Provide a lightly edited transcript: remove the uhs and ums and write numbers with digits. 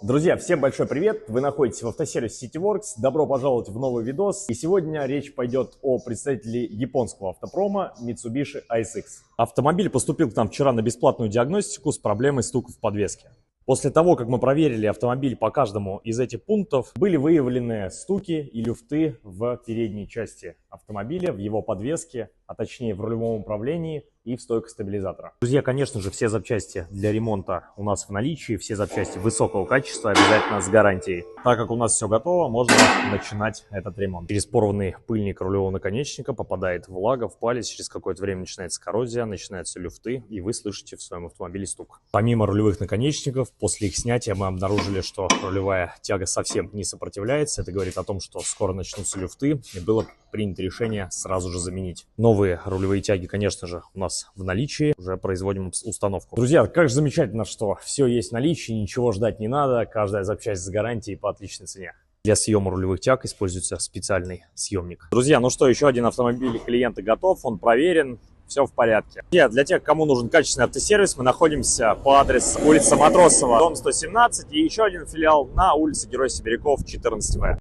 Друзья, всем большой привет! Вы находитесь в автосервисе CityWorks. Добро пожаловать в новый видос. И сегодня речь пойдет о представителе японского автопрома Mitsubishi ASX. Автомобиль поступил к нам вчера на бесплатную диагностику с проблемой стука в подвеске. После того, как мы проверили автомобиль по каждому из этих пунктов, были выявлены стуки и люфты в передней части автомобиля, в его подвеске, а точнее в рулевом управлении и в стойках стабилизатора. Друзья, конечно же, все запчасти для ремонта у нас в наличии, все запчасти высокого качества, обязательно с гарантией. Так как у нас все готово, можно начинать этот ремонт. Через порванный пыльник рулевого наконечника попадает влага в палец, через какое-то время начинается коррозия, начинаются люфты, и вы слышите в своем автомобиле стук. Помимо рулевых наконечников, после их снятия мы обнаружили, что рулевая тяга совсем не сопротивляется. Это говорит о том, что скоро начнутся люфты, и было принято решение сразу же заменить. Новые рулевые тяги, конечно же, у нас в наличии, уже производим установку. Друзья, как же замечательно, что все есть в наличии, ничего ждать не надо, каждая запчасть с гарантией по отличной цене. Для съема рулевых тяг используется специальный съемник. Друзья, ну что, еще один автомобиль клиента готов, он проверен, все в порядке. Для тех, кому нужен качественный автосервис, мы находимся по адресу улица Матросова, дом 117, и еще один филиал на улице Героя Сибиряков, 14В.